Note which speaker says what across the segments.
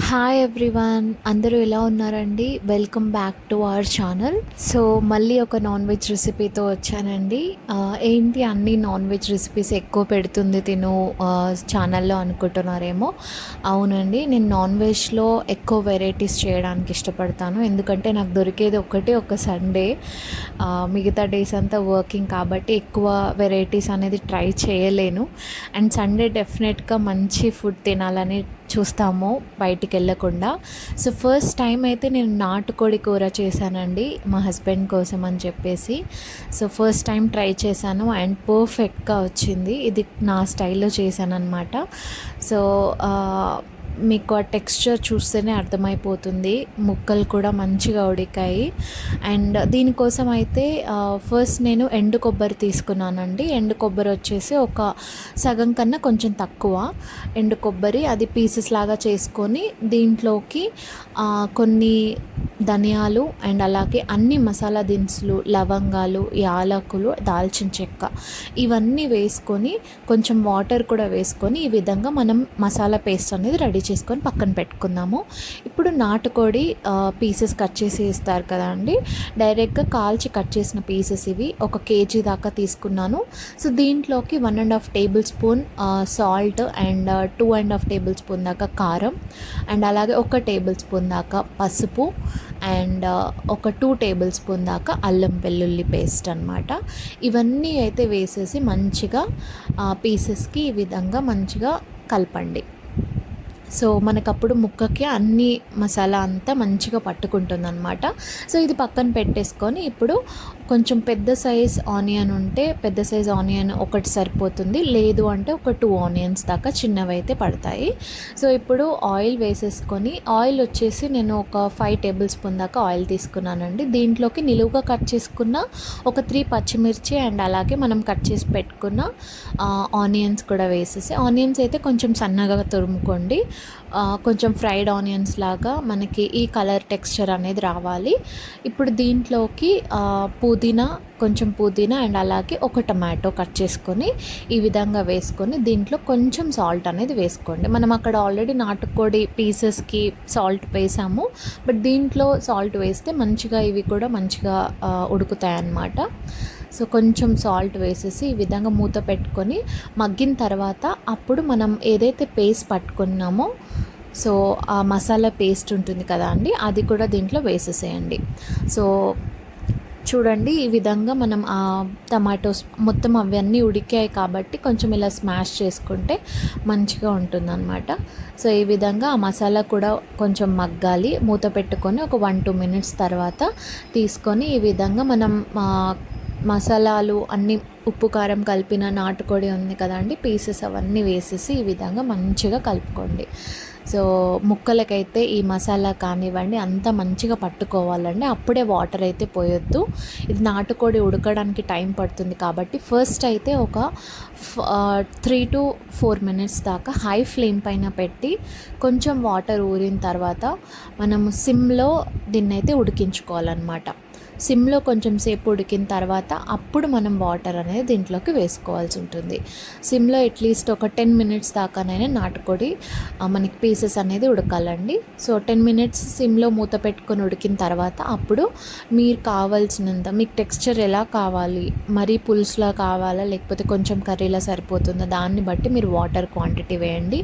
Speaker 1: Hi everyone, అందరూ ఎలా ఉన్నారండి? Welcome back to our channel. So మళ్ళీ ఒక నాన్ వెజ్ రెసిపీతో వచ్చానండి. ఏంటి అన్ని నాన్ వెజ్ రెసిపీస్ ఎక్కువ పెడుతుంది తిను ఛానల్లో అనుకుంటున్నారేమో. అవునండి, నేను నాన్ వెజ్లో ఎక్కువ వెరైటీస్ చేయడానికి ఇష్టపడతాను. ఎందుకంటే నాకు దొరికేది ఒక సండే. మిగతా డేస్ అంతా వర్కింగ్ కాబట్టి ఎక్కువ వెరైటీస్ అనేది ట్రై చేయలేను. అండ్ సండే డెఫినెట్గా మంచి ఫుడ్ తినాలని చూస్తాము బయటికి వెళ్ళకుండా. సో ఫస్ట్ టైం అయితే నేను నాటుకోడి కూర చేశానండి మా హస్బెండ్ కోసం అని చెప్పేసి. సో ఫస్ట్ టైం ట్రై చేశాను అండ్ పర్ఫెక్ట్గా వచ్చింది. ఇది నా స్టైల్లో చేశాను అనమాట. సో మీకు ఆ టెక్స్చర్ చూస్తేనే అర్థమైపోతుంది. ముక్కలు కూడా మంచిగా ఉడికాయి. అండ్ దీనికోసం అయితే ఫస్ట్ నేను ఎండు కొబ్బరి తీసుకున్నానండి. ఎండు కొబ్బరి వచ్చేసి ఒక సగం కన్నా కొంచెం తక్కువ ఎండు కొబ్బరి, అది పీసెస్ లాగా చేసుకొని దీంట్లోకి కొన్ని ధనియాలు అండ్ అలాగే అన్ని మసాలా దినుసులు, లవంగాలు, యాలకులు, దాల్చిన చెక్క ఇవన్నీ వేసుకొని కొంచెం వాటర్ కూడా వేసుకొని ఈ విధంగా మనం మసాలా పేస్ట్ అనేది రెడీ చేసుకొని పక్కన పెట్టుకుందాము. ఇప్పుడు నాటుకోడి పీసెస్ కట్ చేసి ఇస్తారు కదా అండి, డైరెక్ట్గా కాల్చి కట్ చేసిన పీసెస్ ఇవి 1 kg దాకా తీసుకున్నాను. సో దీంట్లోకి 1.5 table spoon salt and 2.5 table spoon దాకా కారం అండ్ అలాగే 1 టేబుల్ స్పూన్ దాకా పసుపు అండ్ ఒక 2 టేబుల్ స్పూన్ దాకా అల్లం వెల్లుల్లి పేస్ట్ అనమాట. ఇవన్నీ అయితే వేసేసి మంచిగా పీసెస్కి ఈ విధంగా మంచిగా కలపండి. సో మనకప్పుడు ముక్కకి అన్ని మసాలా అంతా మంచిగా పట్టుకుంటుంది అనమాట. సో ఇది పక్కన పెట్టేసుకొని ఇప్పుడు కొంచెం పెద్ద సైజ్ ఆనియన్ ఉంటే పెద్ద సైజ్ ఆనియన్ ఒకటి సరిపోతుంది, లేదు అంటే ఒక 2 ఆనియన్స్ దాకా చిన్నవి అయితే పడతాయి. సో ఇప్పుడు ఆయిల్ వేసేసుకొని, ఆయిల్ వచ్చేసి నేను ఒక 5 టేబుల్ స్పూన్ దాకా ఆయిల్ తీసుకున్నానండి. దీంట్లోకి నిలువుగా కట్ చేసుకున్న ఒక 3 పచ్చిమిర్చి అండ్ అలాగే మనం కట్ చేసి పెట్టుకున్న ఆనియన్స్ కూడా వేసేసి, ఆనియన్స్ అయితే కొంచెం సన్నగా తురుముకోండి. కొంచెం ఫ్రైడ్ ఆనియన్స్ లాగా మనకి ఈ కలర్ టెక్స్చర్ అనేది రావాలి. ఇప్పుడు దీంట్లోకి కొంచెం పుదీనా అండ్ అలాగే ఒక టమాటో కట్ చేసుకొని ఈ విధంగా వేసుకొని దీంట్లో కొంచెం సాల్ట్ అనేది వేసుకోండి. మనం అక్కడ ఆల్రెడీ నాటుకోడి పీసెస్కి సాల్ట్ వేసాము, బట్ దీంట్లో సాల్ట్ వేస్తే మంచిగా ఇవి కూడా మంచిగా ఉడుకుతాయి అన్నమాట. సో కొంచెం సాల్ట్ వేసేసి ఈ విధంగా మూత పెట్టుకొని మగ్గిన తర్వాత అప్పుడు మనం ఏదైతే పేస్ట్ పట్టుకున్నామో, సో ఆ మసాలా పేస్ట్ ఉంటుంది కదా అండి, అది కూడా దీంట్లో వేసేసేయండి. సో చూడండి, ఈ విధంగా మనం ఆ టమాటోస్ మొత్తం అవన్నీ ఉడికాయి కాబట్టి కొంచెం ఇలా స్మాష్ చేసుకుంటే మంచిగా ఉంటుందన్నమాట. సో ఈ విధంగా ఆ మసాలా కూడా కొంచెం మగ్గాలి. మూత పెట్టుకొని ఒక 1-2 మినిట్స్ తర్వాత తీసుకొని ఈ విధంగా మనం మసాలాలు అన్నీ ఉప్పు కారం కలిపిన నాటుకోడి ఉంది కదండి, పీసెస్ అవన్నీ వేసేసి ఈ విధంగా మంచిగా కలుపుకోండి. సో ముక్కలకైతే ఈ మసాలా కానివ్వండి అంతా మంచిగా పట్టుకోవాలండి. అప్పుడే వాటర్ అయితే పోయొద్దు. ఇది నాటుకోడి ఉడకడానికి టైం పడుతుంది కాబట్టి ఫస్ట్ అయితే ఒక 3 to 4 మినిట్స్ దాకా హై ఫ్లేమ్ పైన పెట్టి కొంచెం వాటర్ ఊరిన తర్వాత మనము సిమ్లో దీన్నైతే ఉడికించుకోవాలన్నమాట. సిమ్లో కొంచెం సేపు ఉడికిన తర్వాత అప్పుడు మనం వాటర్ అనేది దీంట్లోకి వేసుకోవాల్సి ఉంటుంది. సిమ్లో అట్లీస్ట్ ఒక 10 మినిట్స్ దాకానైనా నాటుకోడి మనకి పీసెస్ అనేది ఉడకాలండి. సో 10 మినిట్స్ సిమ్లో మూత పెట్టుకొని ఉడికిన తర్వాత అప్పుడు మీరు కావాల్సినంత, మీకు టెక్స్చర్ ఎలా కావాలి, మరీ పులుసులా కావాలా లేకపోతే కొంచెం కర్రీలా సరిపోతుందా, దాన్ని బట్టి మీరు వాటర్ క్వాంటిటీ వేయండి.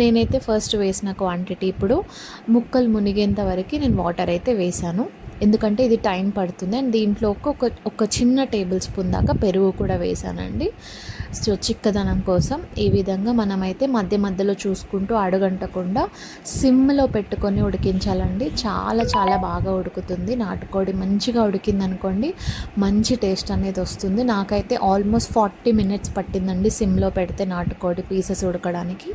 Speaker 1: నేనైతే ఫస్ట్ వేసిన క్వాంటిటీ ఇప్పుడు ముక్కలు మునిగేంత వరకు నేను వాటర్ అయితే వేశాను, ఎందుకంటే ఇది టైం పడుతుంది. అండ్ దీంట్లో ఒక చిన్న టేబుల్ స్పూన్ దాకా పెరుగు కూడా వేసానండి, సో చిక్కదనం కోసం. ఈ విధంగా మనమైతే మధ్య మధ్యలో చూసుకుంటూ అడుగంటకుండా సిమ్లో పెట్టుకొని ఉడికించాలండి. చాలా చాలా బాగా ఉడుకుతుంది నాటుకోడి. మంచిగా ఉడికిందనుకోండి మంచి టేస్ట్ అనేది వస్తుంది. నాకైతే ఆల్మోస్ట్ 40 మినిట్స్ పట్టిందండి సిమ్లో పెడితే నాటుకోడి పీసెస్ ఉడకడానికి.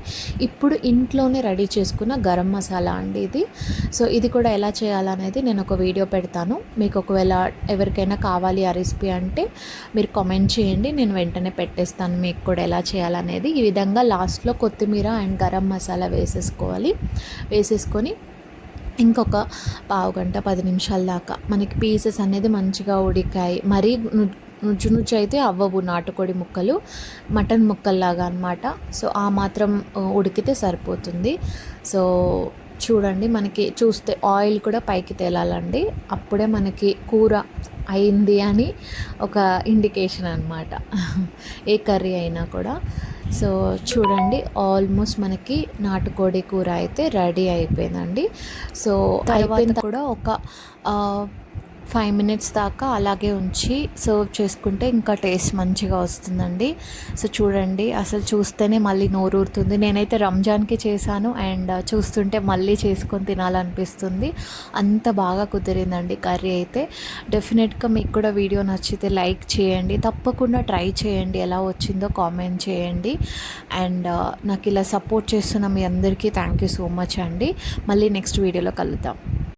Speaker 1: ఇప్పుడు ఇంట్లోనే రెడీ చేసుకున్న గరం మసాలా అండి ఇది. సో ఇది కూడా ఎలా చేయాలనేది నేను ఒక వీడియో పెడతాను. మీకు ఒకవేళ ఎవరికైనా కావాలి ఆ రెసిపీ అంటే మీరు కామెంట్ చేయండి, నేను వెంటనే పెట్టేస్తాను మీకు కూడా ఎలా చేయాలనేది. ఈ విధంగా లాస్ట్లో కొత్తిమీర అండ్ గరం మసాలా వేసేసుకొని ఇంకొక పావు గంట 10 నిమిషాల దాకా మనకి పీసెస్ అనేది మంచిగా ఉడికాయి. మరీ నుజ్జు అయితే అవ్వవు నాటుకోడి ముక్కలు, మటన్ ముక్కల్లాగా అనమాట. సో ఆ మాత్రం ఉడికితే సరిపోతుంది. సో చూడండి మనకి చూస్తే ఆయిల్ కూడా పైకి తేలాలండి, అప్పుడే మనకి కూర అయింది అని ఒక ఇండికేషన్ అనమాట, ఏ కర్రీ అయినా కూడా. సో చూడండి ఆల్మోస్ట్ మనకి నాటుకోడి కూర అయితే రెడీ అయిపోయిందండి. సో అయిపోయిన కూడా ఒక 5 మినిట్స్ దాకా అలాగే ఉంచి సర్వ్ చేసుకుంటే ఇంకా టేస్ట్ మంచిగా వస్తుందండి. సో చూడండి అసలు చూస్తేనే మళ్ళీ నోరూరుతుంది. నేనైతే రంజాన్కి చేశాను అండ్ చూస్తుంటే మళ్ళీ చేసుకొని తినాలనిపిస్తుంది, అంత బాగా కుదిరిందండి కర్రీ అయితే. డెఫినెట్గా మీకు కూడా వీడియో నచ్చితే లైక్ చేయండి, తప్పకుండా ట్రై చేయండి, ఎలా వచ్చిందో కామెంట్ చేయండి. అండ్ నాకు ఇలా సపోర్ట్ చేస్తున్న మీ అందరికీ థ్యాంక్ యూ సో మచ్ అండి. మళ్ళీ నెక్స్ట్ వీడియోలో కలుద్దాం.